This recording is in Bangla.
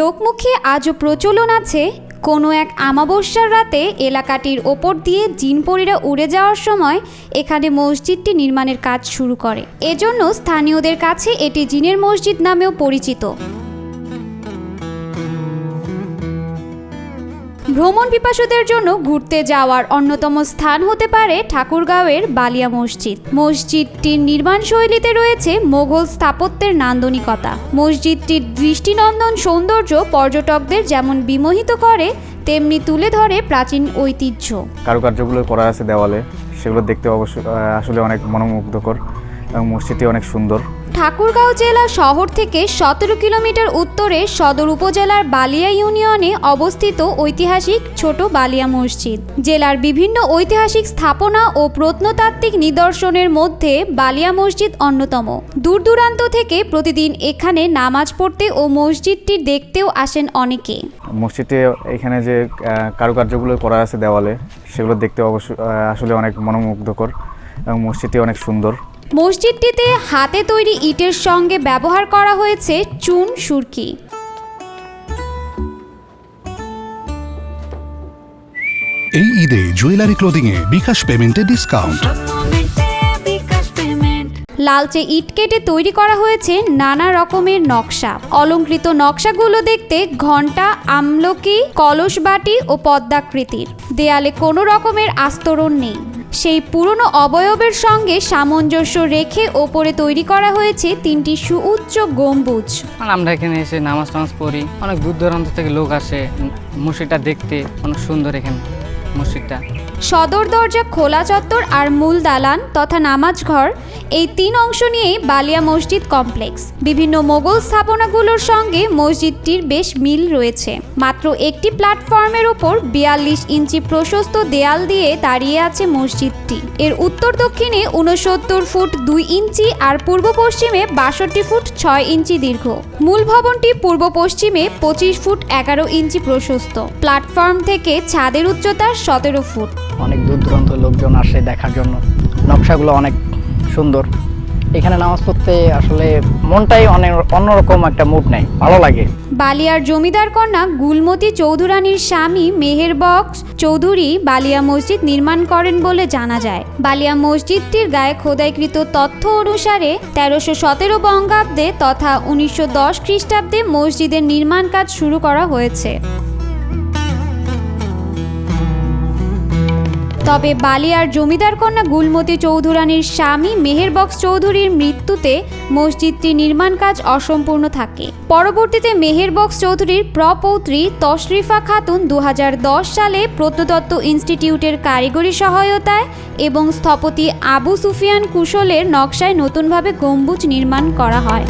লোকমুখে আজও প্রচলন আছে কোনো এক আমাবস্যার রাতে এলাকাটির ওপর দিয়ে জিনপরীরা উড়ে যাওয়ার সময় এখানে মসজিদটি নির্মাণের কাজ শুরু করে। এজন্য স্থানীয়দের কাছে এটি জিনের মসজিদ নামেও পরিচিত। ভ্রমণ পিপাসুদের জন্য ঘুরতে যাওয়ার অন্যতম স্থান হতে পারে ঠাকুরগাঁওয়ের বালিয়া মসজিদ। মসজিদটির নির্মাণ শৈলীতে রয়েছে মোগল স্থাপত্যের নান্দনিকতা। মসজিদটির দৃষ্টিনন্দন সৌন্দর্য পর্যটকদের যেমন বিমোহিত করে, তেমনি তুলে ধরে প্রাচীন ঐতিহ্য। কারুকার্যগুলো করা আছে দেওয়ালে, সেগুলো দেখতে অবশ্যই আসলে অনেক মনোমুগ্ধকর এবং মসজিদটি অনেক সুন্দর। ঠাকুরগাঁও জেলা শহর থেকে 17 কিলোমিটার উত্তরে সদর উপজেলার বালিয়া ইউনিয়নে অবস্থিত ঐতিহাসিক ছোট বালিয়া মসজিদ। জেলার বিভিন্ন ঐতিহাসিক স্থাপনা ও প্রত্নতাত্ত্বিক নিদর্শনের মধ্যে বালিয়া মসজিদ অন্যতম। দূর দূরান্ত থেকে প্রতিদিন এখানে নামাজ পড়তে ও মসজিদটি দেখতেও আসেন অনেকে। মসজিদটি এখানে যে কারুকার্যগুলো করা আছে দেওয়ালে, সেগুলো দেখতে অবশ্যই আসলে অনেক মনোমুগ্ধকর এবং মসজিদটি অনেক সুন্দর। মসজিদটিতে হাতে তৈরি ইটের সঙ্গে ব্যবহার করা হয়েছে চুন সুরকি। এই ঈদে জুয়েলারি ক্লোদিংয়ে বিকাশ পেমেন্টে ডিসকাউন্ট। লালচে ইট কেটে তৈরি করা হয়েছে নানা রকমের নকশা। অলংকৃত নকশাগুলো দেখতে ঘণ্টা, আমলকি, কলসবাটি ও পদ্মাকৃতির। দেয়ালে কোনো রকমের আস্তরণ নেই। সেই পুরনো অবয়বের সঙ্গে সামঞ্জস্য রেখে ওপরে তৈরি করা হয়েছে 3টি সুউচ্চ গম্বুজ। আমরা এখানে এসে নামাজ পড়ি, অনেক দূর দূরান্ত থেকে লোক আসে মসজিদটা দেখতে। অনেক সুন্দর এখানে মসজিদটা। সদর দরজা, খোলা চত্বর আর মূল দালান তথা নামাজ ঘর, এই 3 অংশ নিয়েই বালিয়া মসজিদ কমপ্লেক্স। বিভিন্ন মোগল স্থাপনাগুলোর সঙ্গে মসজিদটির বেশ মিল রয়েছে। মাত্র একটি প্ল্যাটফর্মের ওপর 42 ইঞ্চি প্রশস্ত দেয়াল দিয়ে দাঁড়িয়ে আছে মসজিদটি। এর উত্তর দক্ষিণে 69 ফুট 2 ইঞ্চি আর পূর্ব পশ্চিমে 62 ফুট 6 ইঞ্চি দীর্ঘ। মূল ভবনটি পূর্ব পশ্চিমে 25 ফুট 11 ইঞ্চি প্রশস্ত। প্ল্যাটফর্ম থেকে ছাদের উচ্চতা 17 ফুট। অনেক দূর দূরান্ত লোকজন আসে দেখার জন্য। নকশাগুলো অনেক সুন্দর। এখানে নামাজ পড়তে আসলে মনটাই অন্যরকম একটা মুড নেয়, ভালো লাগে। বালিয়ার জমিদার কন্যা গুলমতি চৌধুরানীর স্বামী মেহেরবক্স চৌধুরী বালিয়া মসজিদ নির্মাণ করেন বলে জানা যায়। বালিয়া মসজিদটির গায়ে খোদাইকৃত তথ্য অনুসারে 1317 বঙ্গাব্দে তথা 1910 খ্রিস্টাব্দে মসজিদের নির্মাণ কাজ শুরু করা হয়েছে। তবে বালিয়ার জমিদার কন্যা গুলমতি চৌধুরানীর স্বামী মেহেরবক্স চৌধুরীর মৃত্যুতে মসজিদটি নির্মাণ কাজ অসম্পূর্ণ থাকে। পরবর্তীতে মেহেরবক্স চৌধুরীর প্রপৌত্রী তশরিফা খাতুন 2010 সালে প্রত্নতত্ত্ব ইনস্টিটিউটের কারিগরি সহায়তায় এবং স্থপতি আবু সুফিয়ান কুশলের নকশায় নতুনভাবে গম্বুজ নির্মাণ করা হয়।